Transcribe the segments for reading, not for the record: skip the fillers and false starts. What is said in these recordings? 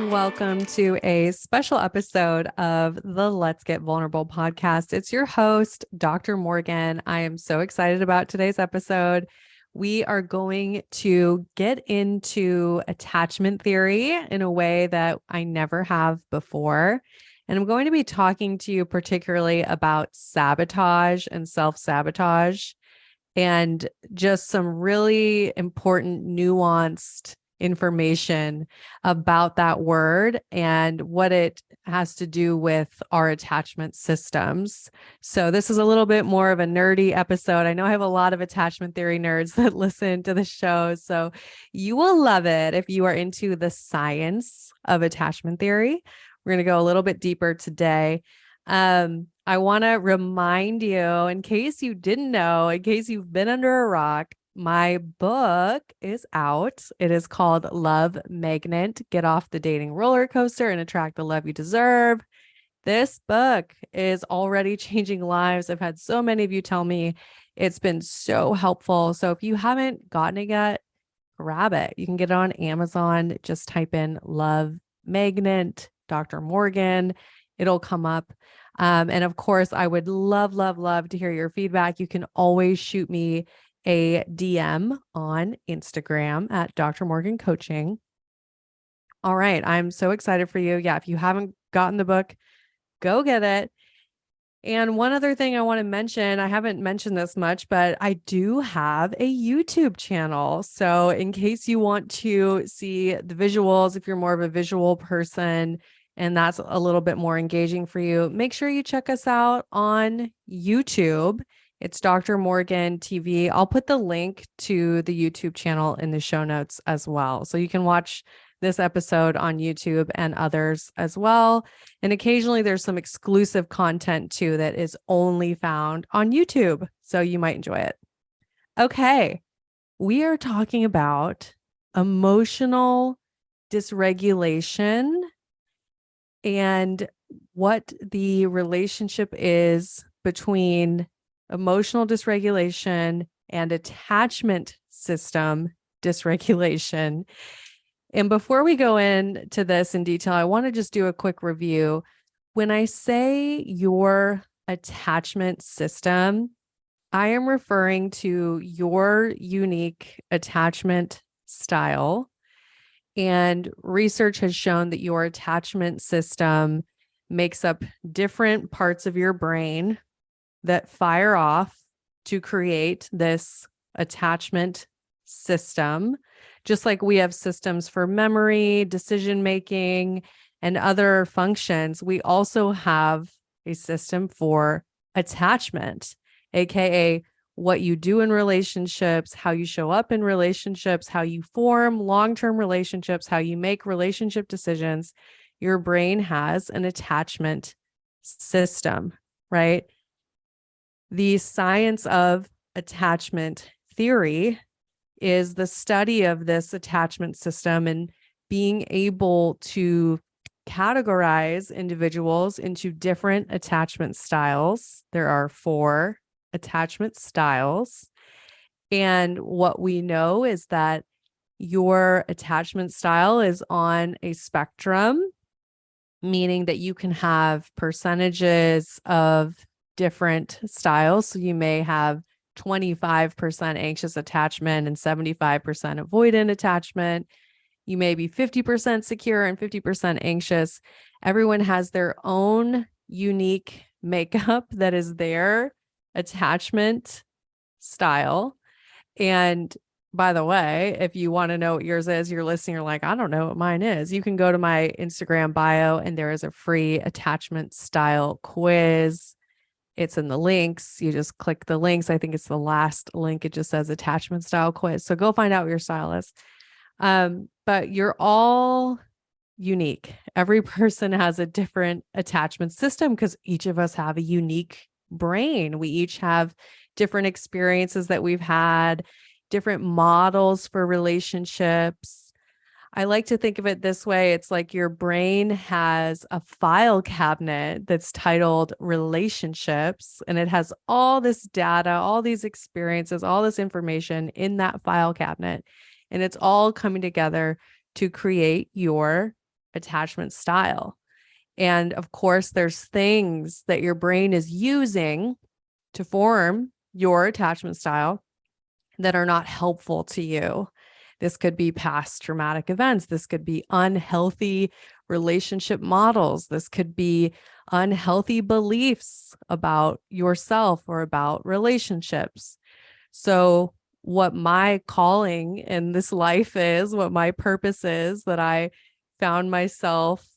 and welcome to a special episode of the Let's Get Vulnerable podcast. It's your host, Dr. Morgan. I am so excited about today's episode. We are going to get into attachment theory in a way that I never have before. And I'm going to be talking to you particularly about sabotage and self-sabotage and just some really important, nuanced information about that word and what it has to do with our attachment systems. So this is a little bit more of a nerdy episode. I know I have a lot of attachment theory nerds that listen to the show, so you will love it if you are into the science of attachment theory. We're going to go a little bit deeper today. I want to remind you, in case you didn't know, in case you've been under a rock, my book is out. It is called Love Magnet, Get Off the Dating Roller Coaster and Attract the Love You Deserve. This book is already changing lives. I've had so many of you tell me it's been so helpful. So if you haven't gotten it yet, grab it. You can get it on Amazon. Just type in Love Magnet, Dr. Morgan. It'll come up. And of course, I would love, love, love to hear your feedback. You can always shoot me a DM on Instagram at Dr. Morgan Coaching. All right. I'm so excited for you. Yeah. If you haven't gotten the book, go get it. And one other thing I want to mention, I haven't mentioned this much, but I do have a YouTube channel. So in case you want to see the visuals, if you're more of a visual person, and that's a little bit more engaging for you, make sure you check us out on YouTube. It's Dr. Morgan TV. I'll put the link to the YouTube channel in the show notes as well. So you can watch this episode on YouTube and others as well. And occasionally there's some exclusive content too that is only found on YouTube. So you might enjoy it. Okay. We are talking about emotional dysregulation and what the relationship is between emotional dysregulation and attachment system dysregulation. And before we go into this in detail, I want to just do a quick review. When I say your attachment system, I am referring to your unique attachment style. And research has shown that your attachment system makes up different parts of your brain that fire off to create this attachment system. Just like we have systems for memory, decision-making, and other functions, we also have a system for attachment, aka what you do in relationships, how you show up in relationships, how you form long-term relationships, how you make relationship decisions. Your brain has an attachment system, right? The science of attachment theory is the study of this attachment system and being able to categorize individuals into different attachment styles. There are 4 attachment styles. And what we know is that your attachment style is on a spectrum, meaning that you can have percentages of different styles. So you may have 25% anxious attachment and 75% avoidant attachment. You may be 50% secure and 50% anxious. Everyone has their own unique makeup that is their attachment style. And by the way, if you want to know what yours is, you're listening, you're like, I don't know what mine is. You can go to my Instagram bio and there is a free attachment style quiz. It's in the links. You just click the links. I think it's the last link. It just says attachment style quiz. So go find out what your style is. But you're all unique. Every person has a different attachment system because each of us have a unique brain. We each have different experiences that we've had, different models for relationships. I like to think of it this way. It's like your brain has a file cabinet that's titled relationships, and it has all this data, all these experiences, all this information in that file cabinet. And it's all coming together to create your attachment style. And of course, there's things that your brain is using to form your attachment style that are not helpful to you. This could be past traumatic events. This could be unhealthy relationship models. This could be unhealthy beliefs about yourself or about relationships. So, what my calling in this life is, what my purpose is, that I found myself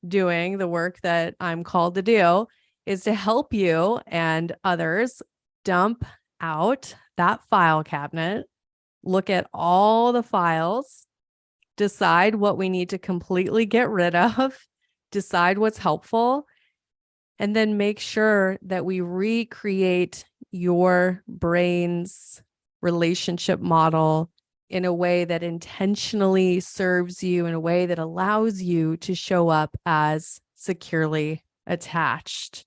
doing, the work that I'm called to do, is to help you and others dump out that file cabinet, look at all the files, decide what we need to completely get rid of, decide what's helpful, and then make sure that we recreate your brain's relationship model in a way that intentionally serves you, in a way that allows you to show up as securely attached.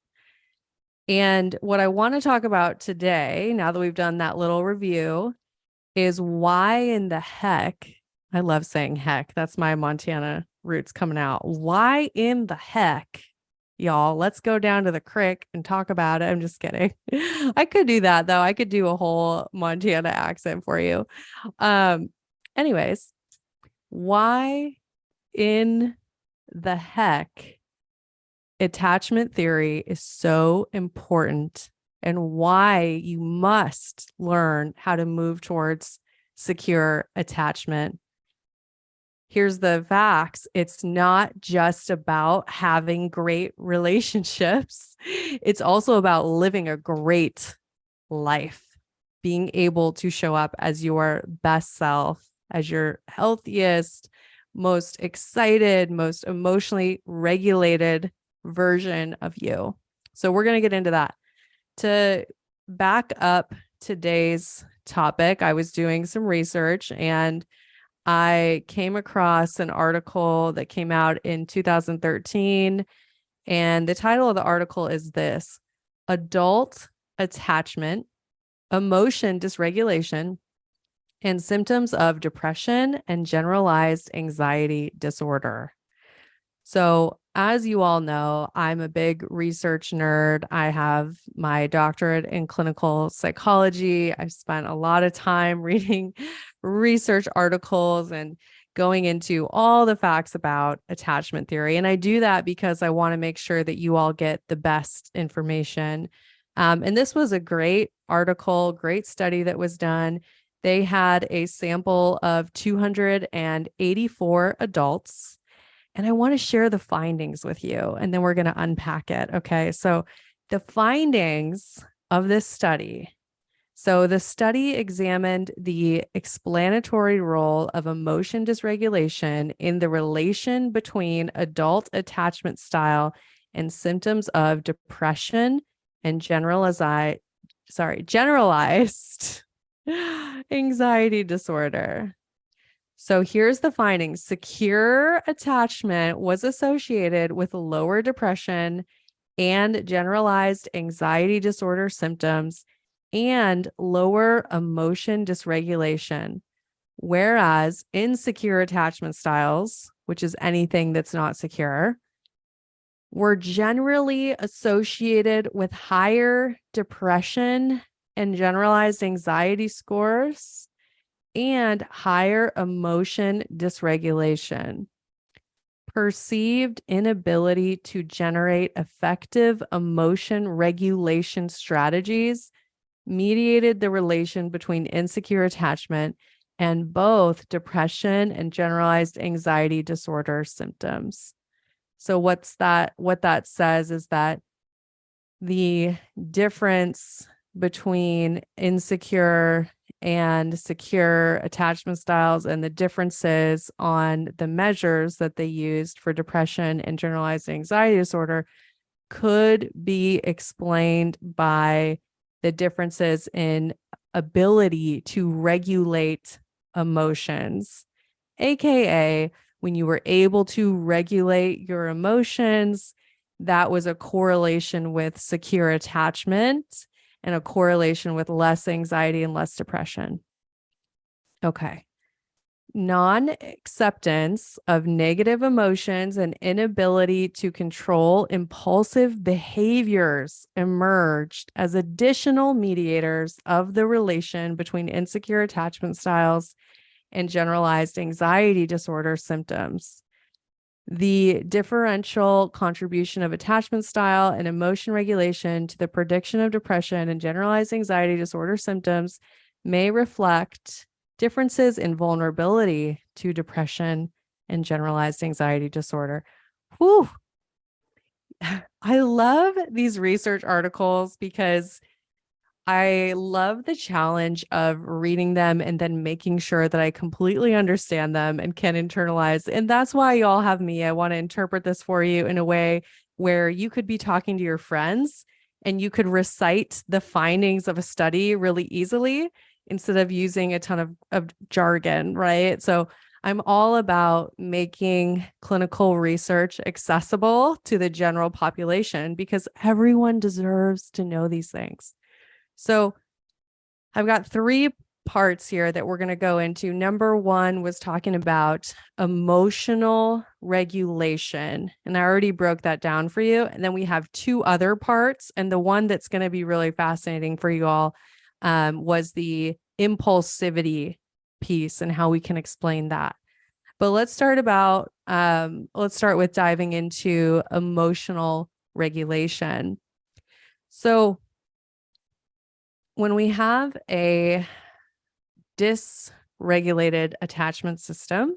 And what I want to talk about today, now that we've done that little review, is why in the heck, I love saying heck, that's my Montana roots coming out. Why in the heck, y'all, let's go down to the creek and talk about it. I'm just kidding. I could do that though. I could do a whole Montana accent for you. Anyways, why in the heck attachment theory is so important and why you must learn how to move towards secure attachment. Here's the facts. It's not just about having great relationships. It's also about living a great life, being able to show up as your best self, as your healthiest, most excited, most emotionally regulated version of you. So we're going to get into that. To back up today's topic, I was doing some research and I came across an article that came out in 2013. And the title of the article is this: Adult Attachment, Emotion Dysregulation, and Symptoms of Depression and Generalized Anxiety Disorder. So, as you all know, I'm a big research nerd. I have my doctorate in clinical psychology. I've spent a lot of time reading research articles and going into all the facts about attachment theory. And I do that because I want to make sure that you all get the best information. And this was a great article, great study that was done. They had a sample of 284 adults. And I want to share the findings with you, and then we're going to unpack it. Okay. So the findings of this study. So the study examined the explanatory role of emotion dysregulation in the relation between adult attachment style and symptoms of depression and generalized anxiety disorder. So here's the findings. Secure attachment was associated with lower depression and generalized anxiety disorder symptoms and lower emotion dysregulation. Whereas insecure attachment styles, which is anything that's not secure, were generally associated with higher depression and generalized anxiety scores and higher emotion dysregulation. Perceived inability to generate effective emotion regulation strategies mediated the relation between insecure attachment and both depression and generalized anxiety disorder symptoms. So what that says is that the difference between insecure and secure attachment styles and the differences on the measures that they used for depression and generalized anxiety disorder could be explained by the differences in ability to regulate emotions, aka when you were able to regulate your emotions, that was a correlation with secure attachment and a correlation with less anxiety and less depression. Okay. Non-acceptance of negative emotions and inability to control impulsive behaviors emerged as additional mediators of the relation between insecure attachment styles and generalized anxiety disorder symptoms. The differential contribution of attachment style and emotion regulation to the prediction of depression and generalized anxiety disorder symptoms may reflect differences in vulnerability to depression and generalized anxiety disorder. Whew. I love these research articles because I love the challenge of reading them and then making sure that I completely understand them and can internalize. And that's why y'all have me. I want to interpret this for you in a way where you could be talking to your friends and you could recite the findings of a study really easily instead of using a ton of jargon, right? So I'm all about making clinical research accessible to the general population because everyone deserves to know these things. So I've got 3 parts here that we're going to go into. Number 1 was talking about emotional regulation. And I already broke that down for you. And then we have 2 other parts. And the one that's going to be really fascinating for you all was the impulsivity piece and how we can explain that. But let's start with diving into emotional regulation. So when we have a dysregulated attachment system,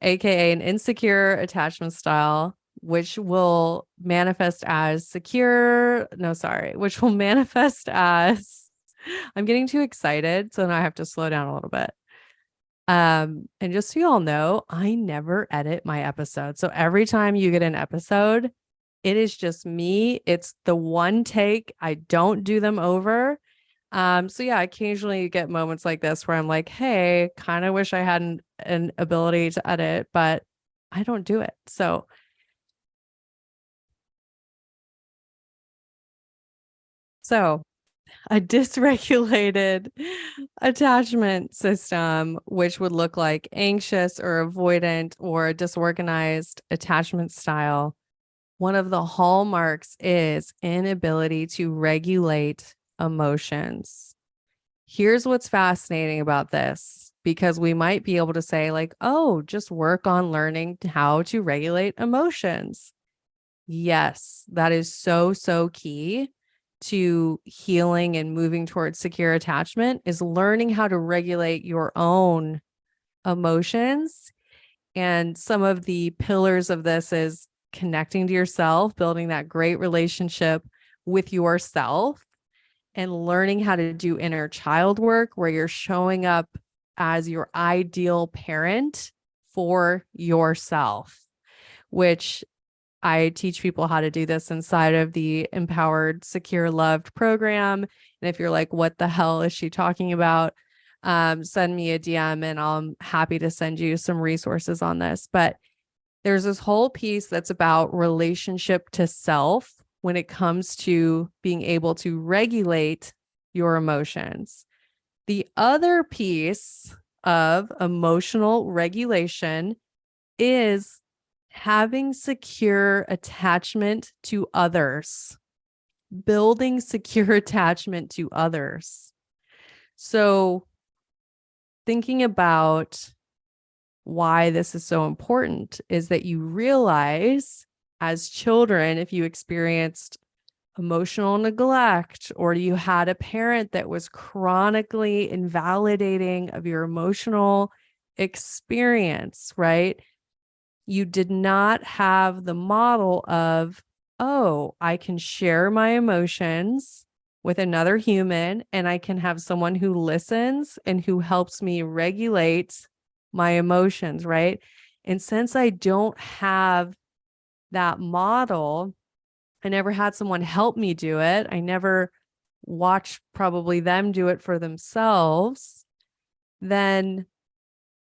aka an insecure attachment style, which will manifest as I'm getting too excited, so now I have to slow down a little bit. And just so you all know, I never edit my episodes. So every time you get an episode, it is just me. It's the one take. I don't do them over. So yeah, occasionally you get moments like this where I'm like, hey, kind of wish I had an ability to edit, but I don't do it. So a dysregulated attachment system, which would look like anxious or avoidant or a disorganized attachment style, one of the hallmarks is inability to regulate emotions. Here's what's fascinating about this, because we might be able to say like, oh, just work on learning how to regulate emotions. Yes, that is so, so key to healing and moving towards secure attachment, is learning how to regulate your own emotions. And some of the pillars of this is connecting to yourself, building that great relationship with yourself, and learning how to do inner child work where you're showing up as your ideal parent for yourself, which I teach people how to do this inside of the Empowered.Secure.Loved program. And if you're like, what the hell is she talking about? Send me a DM and I'm happy to send you some resources on this. But there's this whole piece that's about relationship to self when it comes to being able to regulate your emotions. The other piece of emotional regulation is having secure attachment to others, building secure attachment to others. So thinking about why this is so important is that you realize as children, if you experienced emotional neglect or you had a parent that was chronically invalidating of your emotional experience, right? You did not have the model of, oh, I can share my emotions with another human and I can have someone who listens and who helps me regulate my emotions, right? And since I don't have that model, I never had someone help me do it. I never watched probably them do it for themselves. Then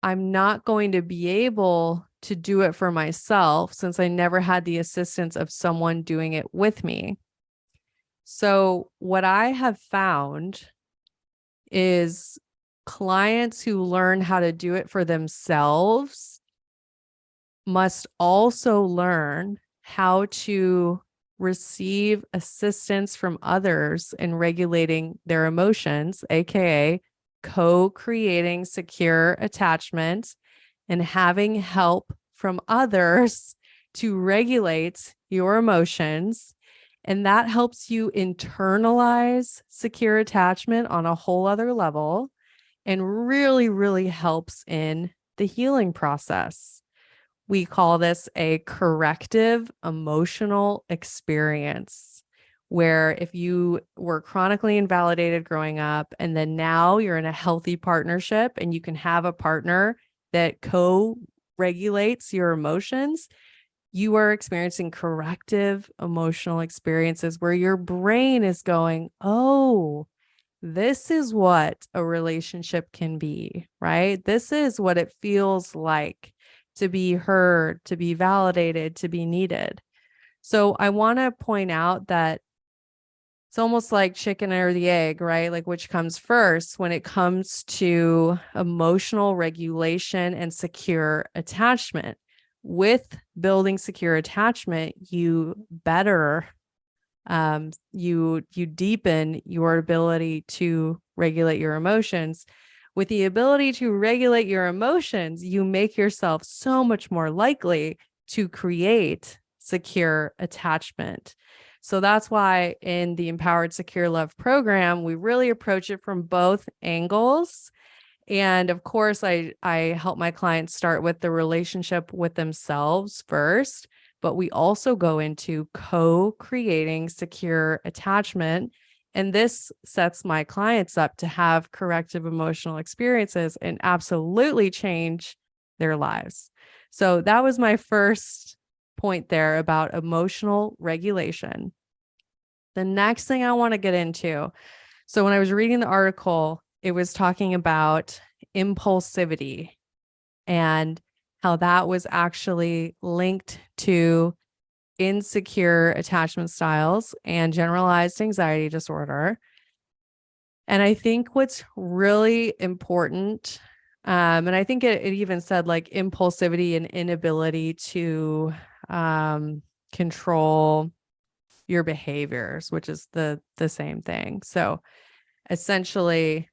I'm not going to be able to do it for myself since I never had the assistance of someone doing it with me. So what I have found is clients who learn how to do it for themselves must also learn how to receive assistance from others in regulating their emotions, aka co-creating secure attachment and having help from others to regulate your emotions. And that helps you internalize secure attachment on a whole other level and really, really helps in the healing process. We call this a corrective emotional experience, where if you were chronically invalidated growing up, and then now you're in a healthy partnership and you can have a partner that co-regulates your emotions, you are experiencing corrective emotional experiences where your brain is going, oh, this is what a relationship can be, right? This is what it feels like to be heard, to be validated, to be needed. So I want to point out that it's almost like chicken or the egg, right? Like which comes first when it comes to emotional regulation and secure attachment. With building secure attachment, you better you deepen your ability to regulate your emotions. With the ability to regulate your emotions, you make yourself so much more likely to create secure attachment. So that's why in the Empowered.Secure.Loved program, we really approach it from both angles. And of course, I help my clients start with the relationship with themselves first, but we also go into co-creating secure attachment. And this sets my clients up to have corrective emotional experiences and absolutely change their lives. So that was my first point there about emotional regulation. The next thing I want to get into, so when I was reading the article, it was talking about impulsivity and how that was actually linked to insecure attachment styles and generalized anxiety disorder. And I think what's really important, and I think it even said like impulsivity and inability to control your behaviors, which is the same thing. So essentially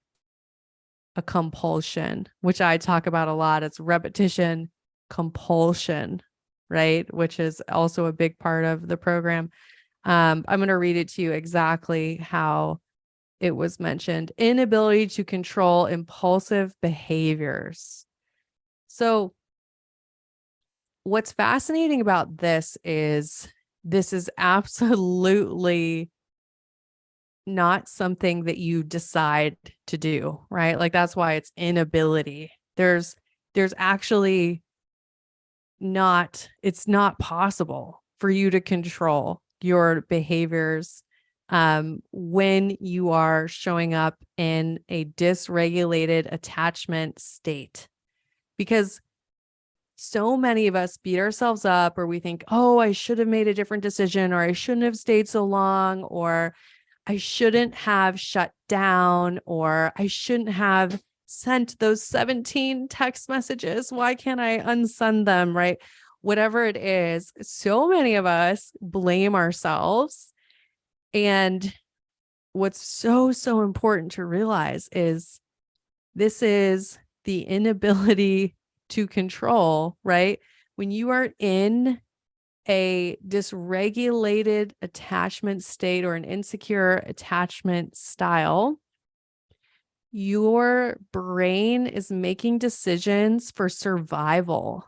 a compulsion, which I talk about a lot. It's repetition, compulsion, right? Which is also a big part of the program. I'm going to read it to you exactly how it was mentioned. Inability to control impulsive behaviors. So what's fascinating about this is absolutely not something that you decide to do, right? Like that's why it's inability. There's actually it's not possible for you to control your behaviors when you are showing up in a dysregulated attachment state. Because so many of us beat ourselves up, or we think, oh, I should have made a different decision, or I shouldn't have stayed so long, or I shouldn't have shut down, or I shouldn't have sent those 17 text messages. Why can't I unsend them, right? Whatever it is, so many of us blame ourselves. And what's so, so important to realize is this is the inability to control, right? When you are in a dysregulated attachment state or an insecure attachment style, your brain is making decisions for survival,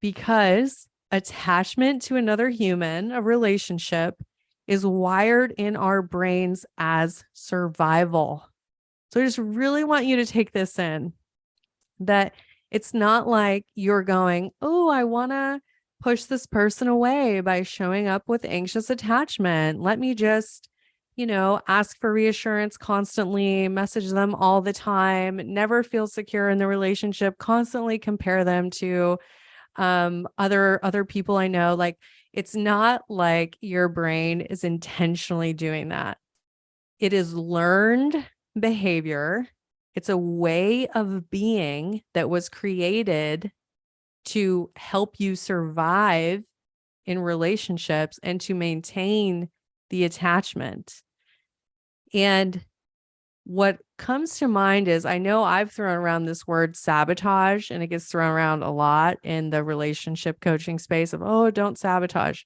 because attachment to another human, a relationship, is wired in our brains as survival. So I just really want you to take this in, that it's not like you're going, oh, I want to push this person away by showing up with anxious attachment. Let me just, ask for reassurance constantly, message them all the time, never feel secure in the relationship, constantly compare them to other people I know. Like, it's not like your brain is intentionally doing that. It is learned behavior It's a way of being that was created to help you survive in relationships and to maintain the attachment. And what comes to mind is, I know I've thrown around this word sabotage, and it gets thrown around a lot in the relationship coaching space of, oh, don't sabotage.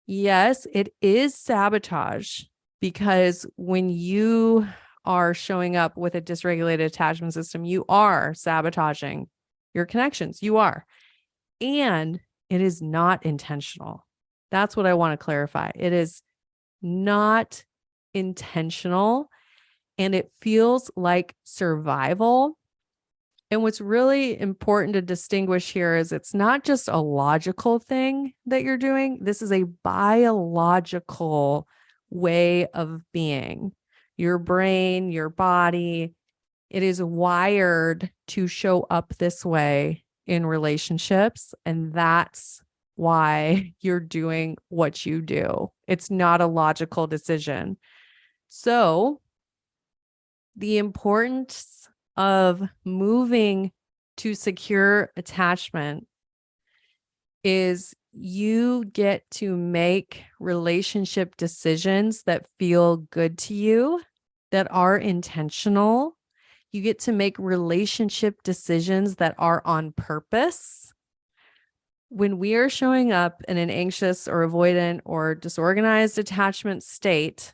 Yes, it is sabotage, because when you are showing up with a dysregulated attachment system, you are sabotaging your connections. You are. And it is not intentional. That's what I want to clarify. It is not intentional, and it feels like survival. And what's really important to distinguish here is it's not just a logical thing that you're doing. This is a biological way of being. Your brain, your body, it is wired to show up this way in relationships. And that's why you're doing what you do. It's not a logical decision. So the importance of moving to secure attachment is you get to make relationship decisions that feel good to you, that are intentional. You get to make relationship decisions that are on purpose. When we are showing up in an anxious or avoidant or disorganized attachment state,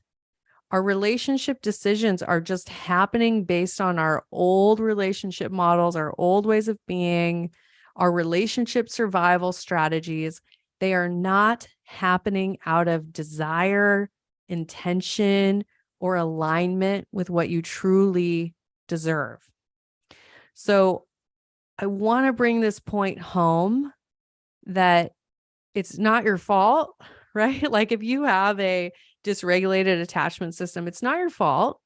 our relationship decisions are just happening based on our old relationship models, our old ways of being, our relationship survival strategies. They are not happening out of desire, intention, or alignment with what you truly deserve. So I want to bring this point home that it's not your fault, right? Like if you have a dysregulated attachment system, it's not your fault.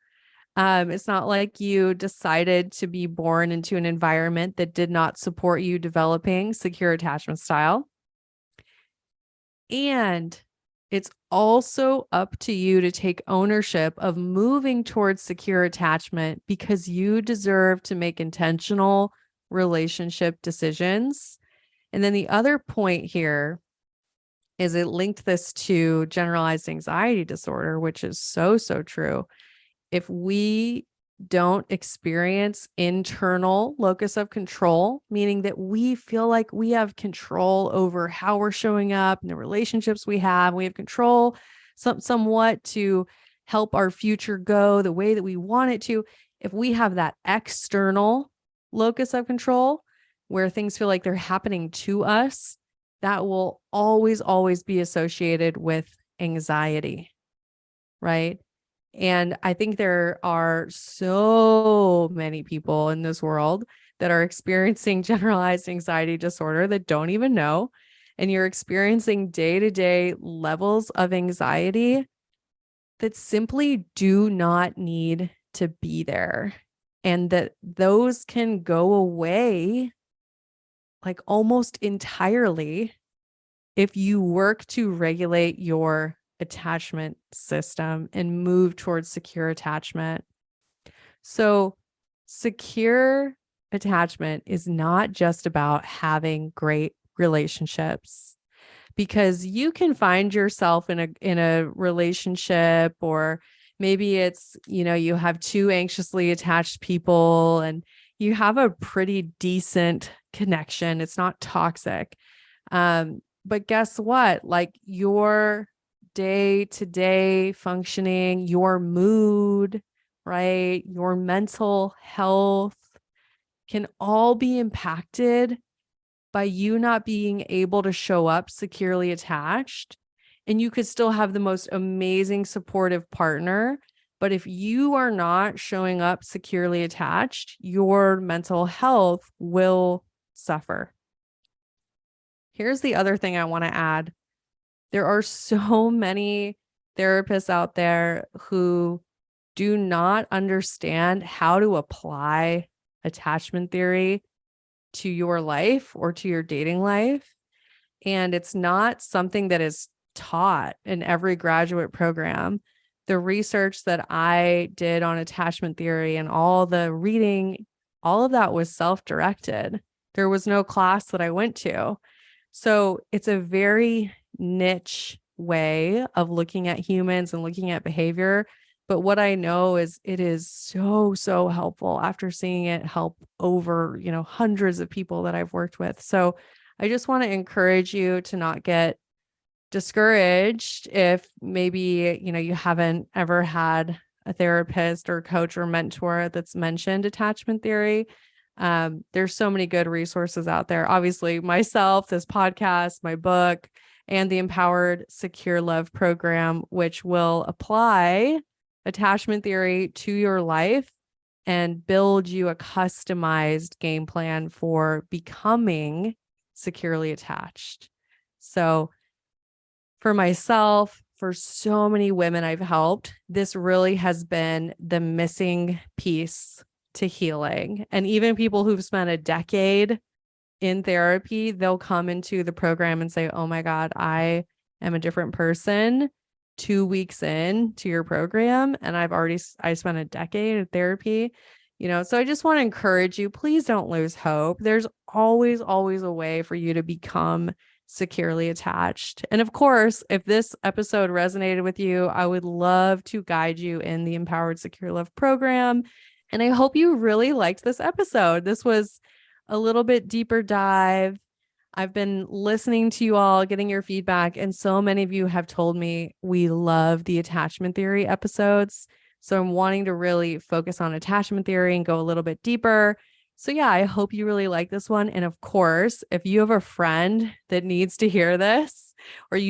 It's not like you decided to be born into an environment that did not support you developing secure attachment style. And it's also up to you to take ownership of moving towards secure attachment, because you deserve to make intentional relationship decisions. And then the other point here is it linked this to generalized anxiety disorder, which is so true. If we don't experience internal locus of control, meaning that we feel like we have control over how we're showing up and the relationships we have control somewhat to help our future go the way that we want it to. If we have that external locus of control where things feel like they're happening to us, that will always be associated with anxiety, right? And I think there are so many people in this world that are experiencing generalized anxiety disorder that don't even know. And you're experiencing day-to-day levels of anxiety that simply do not need to be there. And that those can go away like almost entirely if you work to regulate your attachment system and move towards secure attachment. So secure attachment is not just about having great relationships, because you can find yourself in a relationship, or maybe it's, you have two anxiously attached people and you have a pretty decent connection. It's not toxic. But guess what? Like your day-to-day functioning, your mood, right? Your mental health can all be impacted by you not being able to show up securely attached. And you could still have the most amazing supportive partner, but if you are not showing up securely attached, your mental health will suffer. Here's the other thing I want to add. There are so many therapists out there who do not understand how to apply attachment theory to your life or to your dating life. And it's not something that is taught in every graduate program. the research that I did on attachment theory and all the reading, all of that was self-directed. There was no class that I went to. So it's a very niche way of looking at humans and looking at behavior. But what I know is it is so, so helpful after seeing it help over, hundreds of people that I've worked with. So I just want to encourage you to not get discouraged if maybe, you haven't ever had a therapist or coach or mentor that's mentioned attachment theory. There's so many good resources out there. Obviously, myself, this podcast, my book, and the Empowered.Secure.Loved program, which will apply attachment theory to your life and build you a customized game plan for becoming securely attached. So for myself, for so many women I've helped, this really has been the missing piece to healing. And even people who've spent a decade in therapy, they'll come into the program and say, oh my God, I am a different person 2 weeks in to your program. And I spent a decade of therapy, so I just want to encourage you, please don't lose hope. There's always, always a way for you to become securely attached. And of course, if this episode resonated with you, I would love to guide you in the Empowered.Secure.Loved program. And I hope you really liked this episode. This was a little bit deeper dive. I've been listening to you all, getting your feedback, and so many of you have told me we love the attachment theory episodes. So I'm wanting to really focus on attachment theory and go a little bit deeper. So yeah, I hope you really like this one. And of course, if you have a friend that needs to hear this, or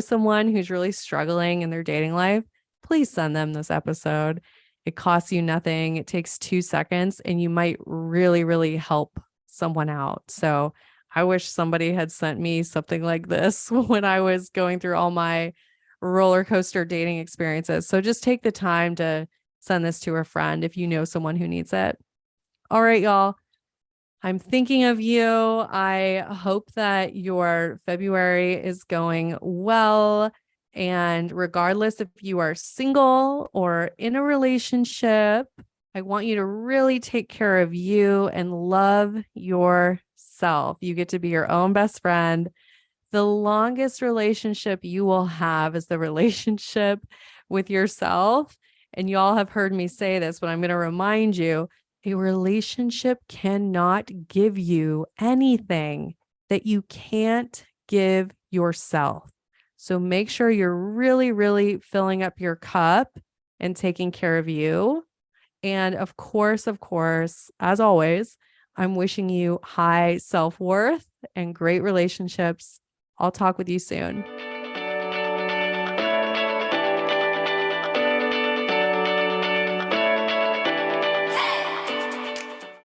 someone who's really struggling in their dating life, please send them this episode. It costs you nothing. It takes 2 seconds and you might really, really help someone out. So I wish somebody had sent me something like this when I was going through all my roller coaster dating experiences. So just take the time to send this to a friend if you know someone who needs it. All right, y'all. I'm thinking of you. I hope that your February is going well. And regardless if you are single or in a relationship, I want you to really take care of you and love yourself. You get to be your own best friend. The longest relationship you will have is the relationship with yourself. And y'all have heard me say this, but I'm going to remind you, a relationship cannot give you anything that you can't give yourself. So make sure you're really, really filling up your cup and taking care of you. And of course, as always, I'm wishing you high self-worth and great relationships. I'll talk with you soon.